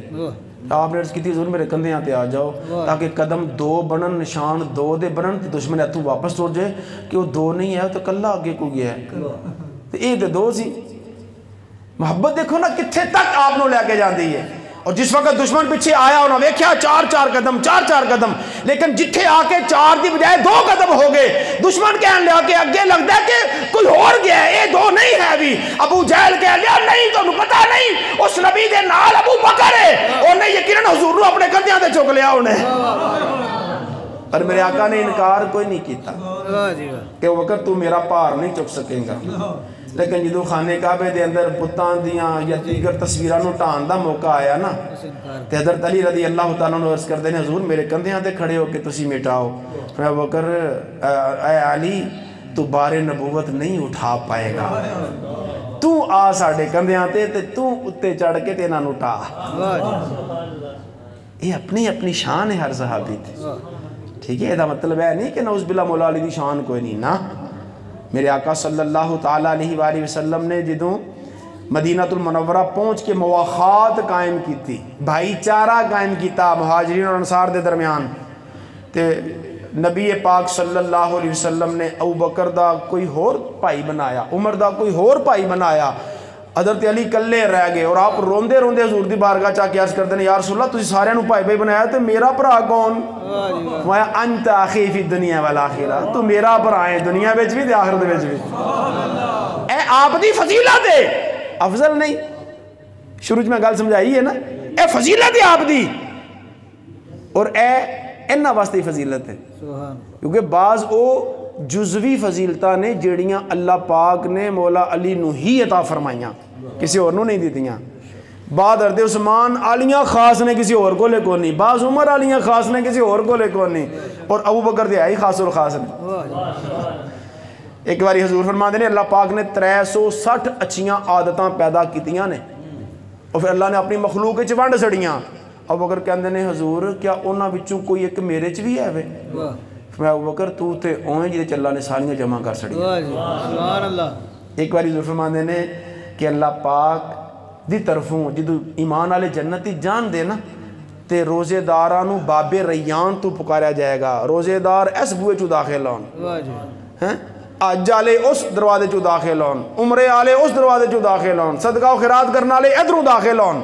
آپ نے عرض کی تھی حضور میرے کندھیاں تے آ جاؤ تاکہ قدم 2 بنن نشان 2 دے بنن تے دشمن اتو واپس توڑ جائے کہ وہ 2 نہیں ہے تو کلہ آگے کو گیا ہے تو یہ تے 2 سی محبت دیکھو نا کتھے تک آپ نو لے کے جان دی ہے اور جس وقت دشمن پیچھے آیا انہوں نے ویکھیا 4 قدم 4 قدم لیکن جتھے آ کے 4 دی بجائے 2 قدم ہو گئے دشمن کہنے لیا کہ اگے لگتا ہے کہ کوئی اور گیا ہے یہ 2 نہیں ہے ابھی ابو جہل کہہ لیا نہیں تو پتہ نہیں اس نبی دے نال ابو بکر ہے انہیں یقیناً حضور نو اپنے کندھیاں تے چک لیا انہیں پر میرے آقا نے انکار کوئی نہیں کیتا کہ وقت تو میرا پار نہیں چک سکیں گا لیکن جدو خانے کعبے دے اندر بتان دیاں یا دیگر تصویرانوں ٹان دا موقع آیا نا تے حضرت علی رضی اللہ تعالیٰ عنہ عرض کر دینے حضور میرے کندھیاں تے کھڑے ہو کے تسی مٹاؤ میں بکر اے علی تو بار نبوت نہیں اٹھا پائے گا تو آ ساڑھے کندھیاں تے تو اتے چڑھ کے تے نہ اٹھا یہ اپنی شان ہے ہر صحابی تھے ٹھیک ہے یہ مطلب ہے نہیں کہ نعوذ باللہ مولا علی دی شان کوئی نہیں نا میرے آقا صلی اللہ تعالیٰ علیہ وآلہ وسلم نے جدوں مدینہ المنورہ پہنچ کے مواخات قائم کی تھی بھائی چارہ قائم کیتا مہاجرین اور انصار دے درمیان تے نبی پاک صلی اللہ علیہ وسلم نے ابو بکر دا کوئی اور بھائی بنایا عمر دا کوئی اور بھائی بنایا حضرت علی کلے رہ گئے اور آپ روندے روندے حضور دی بارگاہ چاہ کے عرض کرتے ہیں یا رسول اللہ تسی سارے نو بھائی بھائی بنایا تے میرا بھرا کون وایا انت اخی فی الدنیا والآخرہ تو میرا بھرا ہے دنیا وچ بھی تے آخرت وچ بھی اے آپ دی فضیلت ہے افضل نہیں شروع میں گل سمجھائی ہے نا اے فضیلت ہے آپ دی اور اے انہا واسطے فضیلت ہے کیونکہ بعض او جزوی فضیلتہ نے جیڑیاں اللہ پاک نے مولا علی نو ہی عطا فرمائیاں کسی اور نو نہیں دیتیاں بعد حضرت عثمان علیاں خاص نے کسی اور کو لے کو نہیں بعض عمر علیاں خاص نے کسی اور کو لے کو نہیں اور ابو بکر دے آئی خاص اور خاص نے ایک باری حضور فرما دے نے اللہ پاک نے 360 اچھیاں عادتاں پیدا کیتیاں نے اور پھر اللہ نے اپنی مخلوق وچ ونڈ سڑیاں ابو بکر کہندے نے حضور کیا انہاں وچوں کوئی ایک میرے چ بھی ہے وے میں ابو بکر تو تے اویں جے اللہ نے ساریاں جمع کر سڑی سبحان اللہ ایک باری حضور فرما دے نے کہ اللہ پاک دی طرفوں جدو ایمان والے جنتی جان دے نا تے روزے دارانو باب ریان تو پکاریا جائے گا روزے دار اس بوئے چو داخل ہون آج والے اس دروازے چو داخل ہون عمرے والے اس دروازے چو داخل ہون صدقہ و خیرات کرنے والے ادھروں داخل ہون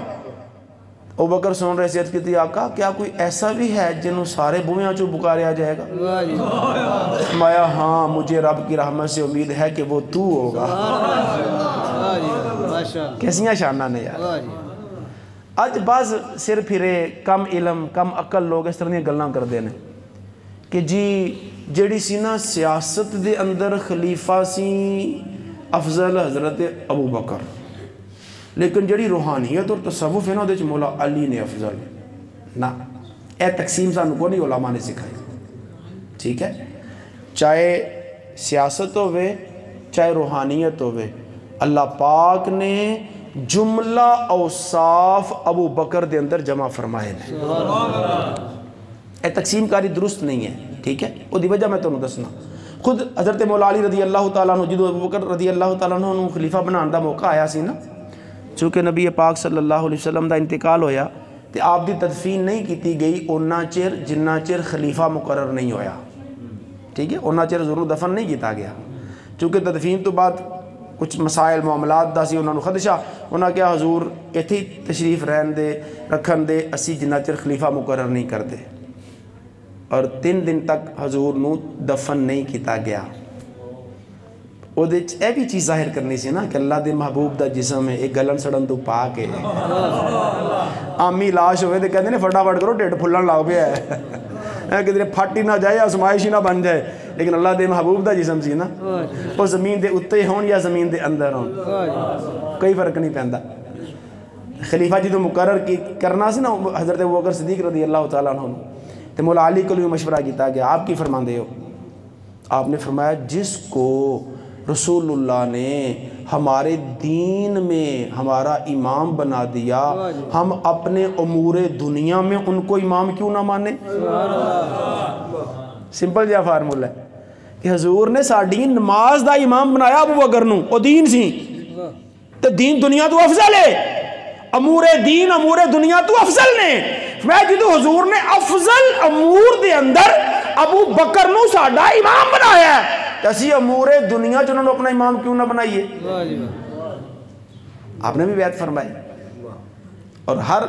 ابو بکر سن رہے سے عرض کی تھی آقا کیا کوئی ایسا بھی ہے جنہوں سارے بویاں چو پکاریا جائے گا مایا ہاں مجھے رب کی رحمت سے امید ہے کہ وہ تو ہوگا کیسیاں شانہ نے یار آج بعض سر پھرے کم علم کم عقل لوگ اس طرح گلاں کر دینے کہ جی جیڑی سی نا سیاست دے اندر خلیفہ سی افضل حضرت ابو بکر لیکن جڑی روحانیت اور تصوف ہے نا دے مولا علی نے افضل نا اے تقسیم سانو کو نہیں علماء نے سکھائی ٹھیک ہے چاہے سیاست ہوئے چاہے روحانیت ہوئے اللہ پاک نے جملہ اوصاف ابو بکر دے اندر جمع فرمائے نے اے تقسیم کاری درست نہیں ہے ٹھیک ہے وہ دی وجہ میں تو دسنا خود حضرت مولا علی رضی اللہ تعالیٰ عنہ جدو ابو بکر رضی اللہ تعالیٰ عنہ خلیفہ بنان دا موقع آیا سی نا چونکہ نبی پاک صلی اللہ علیہ وسلم دا انتقال ہویا تو آپ دی تدفین نہیں کیتی گئی اونا چیر جنہ چیر خلیفہ مقرر نہیں ہویا ٹھیک ہے اونا چیر ضرور دفن نہیں کیتا گیا چونکہ تدفین تو بعد کچھ مسائل معاملات دا سی انہوں نے خدشہ انہوں نے کیا حضور ایتھی تشریف رہن دے رکھن دے اسی جنہ چیر خلیفہ مقرر نہیں کر دے اور 3 دن تک حضور نو دفن نہیں کیتا گیا وہ دے اے بھی چیز ظاہر کرنی سی نا کہ اللہ دے محبوب دا جسم ہے ایک گلن سڑن تو پاک ہے آمی لاش ہوئے دے کہتے ہیں فٹافٹ کرو ڈیڑھ پھلن لاؤ پہ ہے کہ پھٹ ہی نہ جائے آزمائش ہی نہ بن جائے لیکن اللہ دے محبوب دا جسم سی نا وہ زمین دے اتے ہون یا زمین دے اندر ہون کوئی فرق نہیں پہندا خلیفہ جی تو مقرر کرنا سی نا حضرت ابوبکر صدیق رضی اللہ تعالیٰ عنہ تو مولا علی کو مشورہ کیتا گیا آپ کی فرماندے ہو؟ آپ نے فرمایا جس کو رسول اللہ نے ہمارے دین میں ہمارا امام بنا دیا ہم اپنے امور دنیا میں ان کو امام کیوں نہ مانیں؟ سمپل جا فارمولا ہے کہ حضور نے ساڈی نماز دا امام بنایا ابو بکر نو او دین سی تو دین دنیا تو افضل ہے امور دین امور دنیا تو افضل نے میں جدو حضور نے افضل امور دے اندر ابو بکر نو ساڈا امام بنایا ہے اسی امور دنیا چ انہوں نے اپنا امام کیوں نہ بنائیے؟ آپ نے بھی بیعت فرمائی اور ہر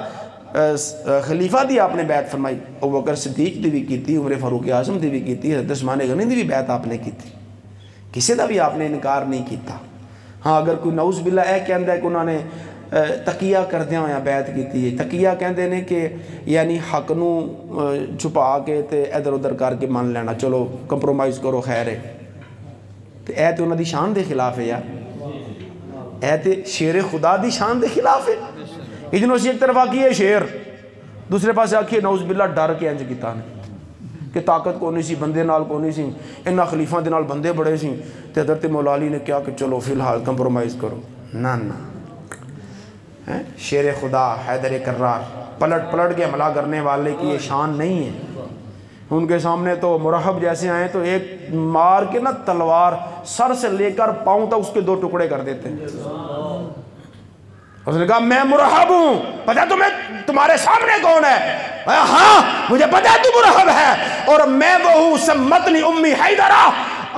خلیفہ دی آپ نے بیعت فرمائی ابو بکر صدیق دی بھی کیتی عمر فاروق اعظم دی بھی کیتی حضرت عثمان غنی دی بھی بیعت آپ نے کیتی کسی دا بھی آپ نے انکار نہیں کیتا ہاں اگر کوئی نعوذ باللہ اے کہندا ہے کہ انہوں نے تقیہ کردیاں ہویا بیعت کیتی ہے تقیہ کہندے نے کہ یعنی حق نو چھپا کے تے ادھر ادھر کر کے مان لینا چلو کمپرومائز کرو خیر ہے تے اے تے انہاں دی شان دے خلاف ہے یار اے تے شیر خدا دی شان دے خلاف ہے ادنوں سے ایک طرف آکیے شیر دوسرے پاس آکیے نعوذ باللہ ڈر کے انج کیتا نے کہ طاقت کو نہیں سی بندے نال کو نہیں سی انہاں خلیفہ دے نال بندے بڑے سی تے حضرت مولا علی نے کیا کہ چلو فی الحال کمپرومائز کرو نہ شیر خدا حیدر کرار پلٹ پلٹ کے حملہ کرنے والے کی یہ شان نہیں ہے ان کے سامنے تو مرحب جیسے آئے تو ایک مار کے نا تلوار سر سے لے کر پاؤں تک اس کے 2 ٹکڑے کر دیتے ہیں اس نے کہا میں مرحب ہوں پتہ تمہیں تمہارے سامنے کون ہے؟ ہاں مجھے پتہ ہے تو مرحب ہے اور میں وہ ہوں سمتنی امی حیدرہ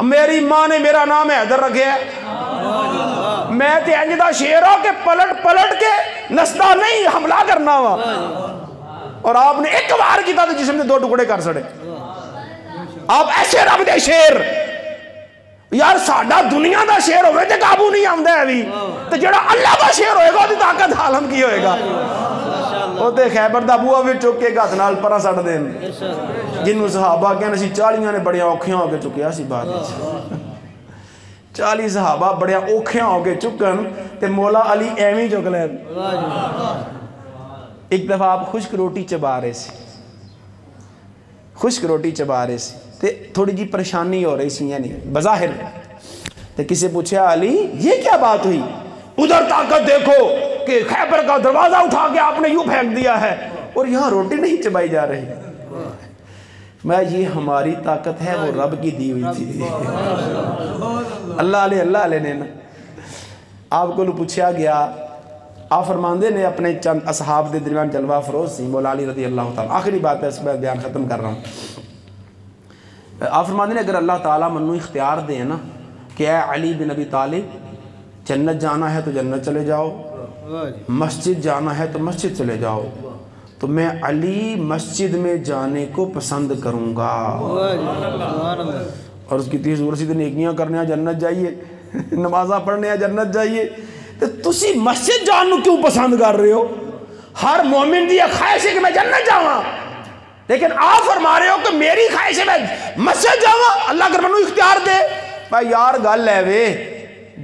میری ماں نے میرا نام حیدر رکھے ہے میں تے انجدہ شیر ہو کہ پلٹ پلٹ کے نسدہ نہیں حملہ کرنا ہوا اور آپ نے ایک بار کی تھا تو جسم نے 2 ٹکڑے کر سڑے آپ ایسے رب دے شیر یار ساڑھا دنیا دا شیر ہوئے تے قابو نہیں آمدہ ہے ابھی تو جڑا اللہ دا شیر ہوئے گا تو طاقت عالم کی ہوئے گا وہ تے خیبر دا بوہ بھی چکے گا تنال پرہ سڑ دیں جنہوں صحابہ کہنے سی 40 نے بڑے اوکھیاں ہو کے چکے ایسی بات 40 صحابہ بڑے اوکھیاں ہو کے چکن تے مولا علی ایمی چک لیں ایک دفعہ آپ خشک روٹی چبا رہے سی خشک روٹی چبا رہے سی تے تھوڑی جی پریشانی ہو رہی سی یعنی بظاہر تے کسی پوچھا علی یہ کیا بات ہوئی؟ ادھر طاقت دیکھو کہ خیبر کا دروازہ اٹھا کے آپ نے یوں پھینک دیا ہے اور یہاں روٹی نہیں چبائی جا رہی میں یہ ہماری طاقت ہے وہ رب کی دی ہوئی تھی اللہ علیہ نے نا آپ کو پوچھا گیا آپ فرماندے نے اپنے چند اصحاب دے درمیان جلوہ فروز سی مولا علی رضی اللہ تعالیٰ آخری بات ہے اس میں بیان ختم کر رہا ہوں آپ فرماندے نے اگر اللہ تعالیٰ منو اختیار دے نا کہ اے علی بن ابی طالب جنت جانا ہے تو جنت چلے جاؤ مسجد جانا ہے تو مسجد چلے جاؤ تو میں علی مسجد میں جانے کو پسند کروں گا اور اس کی تیز ورسی تو نیکیاں کرنے ہیں جنت جائیے نمازہ پڑھنے ہیں جنت جائیے تو تسی مسجد جانو کیوں پسند کر رہے ہو؟ ہر مومن دی خواہش ہے کہ میں جنت جاؤں لیکن آپ فرما رہے ہو کہ میری خواہش ہے میں مسجد جاؤں اللہ اگر منو اختیار دے بھائی یار گل ہے وے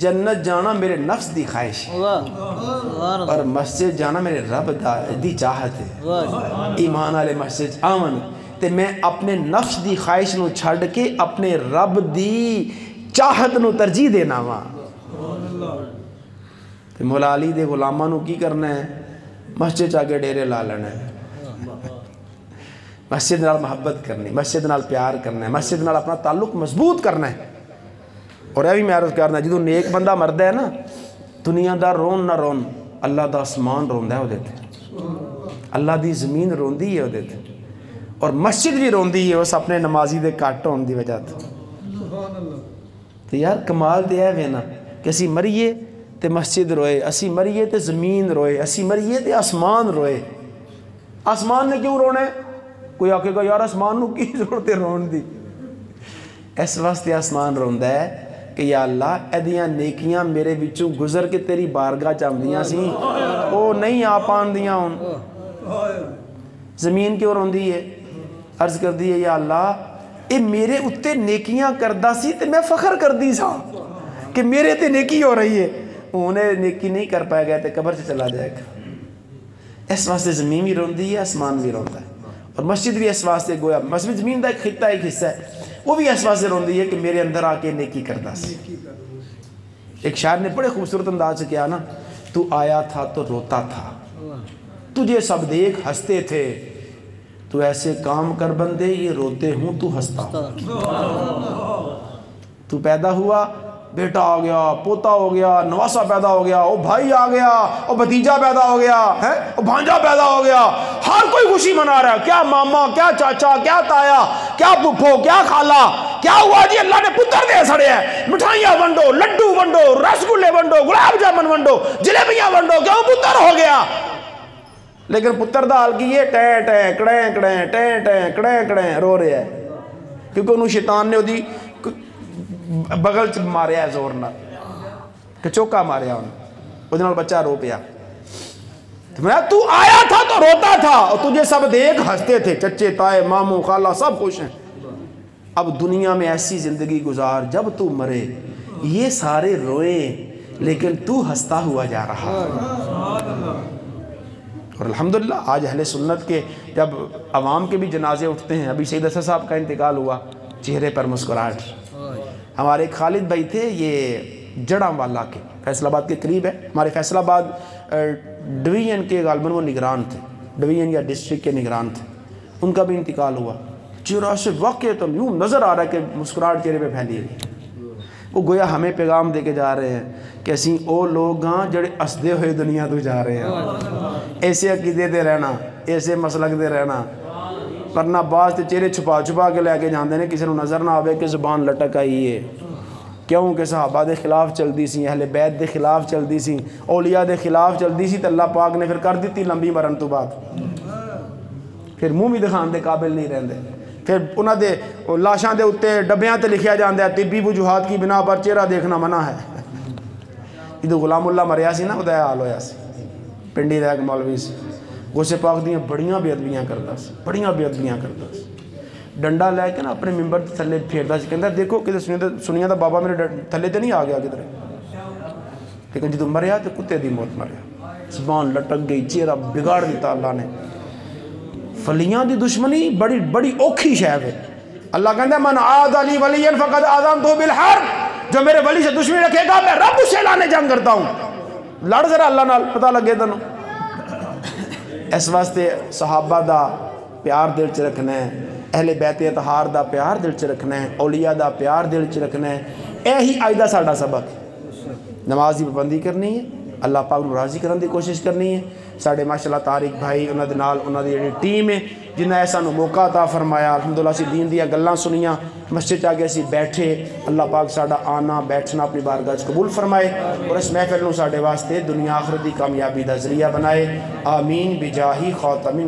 جنت جانا میرے نفس دی خواہش ہے اور مسجد جانا میرے رب دی چاہت ہے ایمان والے مسجد آمن تے میں اپنے نفس دی خواہش نو چھڑ کے اپنے رب دی چاہت نو ترجیح دینا وا تے مولا علی دے غلاماں نو کی کرنا ہے مسجد چاہ کے ڈیرے لا لینا ہے مسجد نال محبت کرنی مسجد نال پیار کرنا ہے مسجد نال اپنا تعلق مضبوط کرنا ہے اور یہ بھی میں عرض کرنا جدو نیک بندہ مرد ہے نا دنیا دا رون نہ رون اللہ دا آسمان رون ہے وہ دیتے اللہ دی زمین رون دی ہے وہ دیتے اور مسجد بھی رون دی ہے اس اپنے نمازی دے کاٹ ہون دی وجہ تو یار کمال دے ہے نا کہ اسی مریے تے مسجد روئے اسی مریے تے زمین روئے اسی مریے تے آسمان روئے آسمان نے کیوں رونے کوئی آکے گا یار آسمان نو کی ضرورت رون دی اس واسطے آسمان روندہ ہے کہ یا اللہ ایدیاں نیکیاں میرے بچوں گزر کے تیری بارگاہ چاہمدیاں سی او نہیں آپ آندیاں ہون زمین کیوں روندی ہے عرض کر دی ہے یا اللہ اے میرے اتے نیکیاں کردہ سی تے میں فخر کر دی سا کہ میرے تے نیکی ہو رہی ہے انہیں نیکی نہیں کر پائے گئے تے قبر سے چلا جائے گا اس واسطے زمین بھی روندی ہے آسمان بھی روندہ ہے اور مسجد بھی اس واسطے گویا مسجد زمین دا ایک خطہ ایک حصہ ہے، وہ بھی اس واسطے روندی ہے کہ میرے اندر آ کے نیکی کردا سی۔ ایک شاعر نے بڑے خوبصورت انداز سے کیا نا، تو آیا تھا تو روتا تھا، تجھے سب دیکھ ہنستے تھے، تو ایسے کام کر بندے یہ روتے ہوں تو ہنستا۔ تو پیدا ہوا، بیٹا آ گیا، پوتا ہو گیا، نواسا پیدا ہو گیا، او بھائی آ گیا، او بھتیجا پیدا ہو گیا ہے، او بھانجا پیدا ہو گیا، ہر کوئی خوشی منا رہا ہے، کیا ماما، کیا چاچا، کیا تایا، کیا پھپھو، کیا خالہ، کیا ہوا جی اللہ نے پتر دے سڑے ہیں، مٹھائیاں ونڈو، لڈو ونڈو، رس گلے window, gulab jamun window, جلیبیاں window, کیوں پتر ہو گیا۔ لیکن پتر دا حال کی یہ ٹیں ٹیں کڑیں کڑیں ٹیں ٹیں کڑیں کڑیں رو رہے ہیں، کیونکہ انہوں شیطان نے دی بغل چ ماریا ہے زور نہ کہ چوکا ماریا انہوں، وہ بچہ رو پیا۔ تو آیا تھا تو روتا تھا اور تجھے سب دیکھ ہنستے تھے، چچے تائے ماموں خالہ سب خوش ہیں۔ اب دنیا میں ایسی زندگی گزار جب تو مرے یہ سارے روئیں لیکن تو ہنستا ہوا جا رہا۔ اور الحمدللہ آج اہل سنت کے جب عوام کے بھی جنازے اٹھتے ہیں، ابھی سید اسد صاحب کا انتقال ہوا، چہرے پر مسکراہٹ۔ ہمارے ایک خالد بھائی تھے، یہ جڑاں والا کے فیصل آباد کے قریب ہے، ہمارے فیصل آباد ڈویژن کے غالباً وہ نگران تھے، ڈویژن یا ڈسٹرکٹ کے نگران تھے، ان کا بھی انتقال ہوا۔ چہرہ سے واقع تو یوں نظر آ رہا ہے کہ مسکراہٹ چہرے پہ پھیلی ہوئی، وہ گویا ہمیں پیغام دے کے جا رہے ہیں کہ اسی او لوگ ہاں جڑے اسدے ہوئے دنیا تو جا رہے ہیں، ایسے عقیدے دے رہنا، ایسے مسلک دے رہنا، ورنہ بعض تے چہرے چھپا چھپا کے لے کے جاندے نے، کسی نے نظر نہ آوے کہ زبان لٹک آئی ہے، کیوں کہ صحابہ دے خلاف چل دی سی، اہل بیت دے خلاف چل دی سی، اولیاء دے خلاف چل دی سی، تو اللہ پاک نے پھر کر دیتی لمبی مرن تو بعد، پھر منہ بھی دکھان دے قابل نہیں رہندے، پھر انہاں دے لاشاں دے اتے ڈبیاں تے لکھیا جاندے ہے طبی وجوہات کی بنا پر چہرہ دیکھنا منع ہے۔ یہ تو غلام اللہ مریا سی نا، خدا حال ہویا سی، پنڈی دا ایک مولوی سی، غوث پاک دیاں بڑیاں بے ادبیاں کردا سی، بڑیاں بے ادبیاں کردا سی، ڈنڈا لے کے نا اپنے ممبر تھلے پھیردا سی، کہندا دیکھو کدھر سنیا دا بابا میرے تھلے تے نہیں آ گیا کدھر، لیکن جدوں مریا تو کتے دی موت مریا، زبان لٹک گئی، چہرہ بگاڑ دیتا اللہ نے۔ ولیاں دی دشمنی بڑی بڑی اوکھی شے ہے، اللہ کہندا من عاد لی ولیا فقد آذنتہ بالحرب، جو میرے ولی سے دشمنی رکھے گا میں رب اس سے اعلان جنگ کرتا ہوں، لڑ ذرا اللہ نال پتہ لگے تینوں۔ اس واسطے صحابہ دا پیار دل چ رکھنا ہے، اہل بیت اطہار دا پیار دل چ رکھنا ہے، اولیاء دا پیار دل چ رکھنا ہے، یہی اج دا ساڈا سبق ہے۔ نماز دی پابندی کرنی ہے، اللہ پاک نو راضی کرن دی کوشش کرنی ہے۔ ساڈے ماشاءاللہ طارق بھائی انہاں دے نال انہاں دی جڑی ٹیم ہے جنہاں ایسا نو موقع عطا فرمایا، الحمدللہ اسی دین دیاں گلاں سنیاں، مسجد آ کے اسی بیٹھے، اللہ پاک ساڈا آنا بیٹھنا اپنی بارگاہ وچ قبول فرمائے اور اس محفل نو ساڈے واسطے دنیا آخرت دی کامیابی دا ذریعہ بنائے، آمین بجاہ خاتم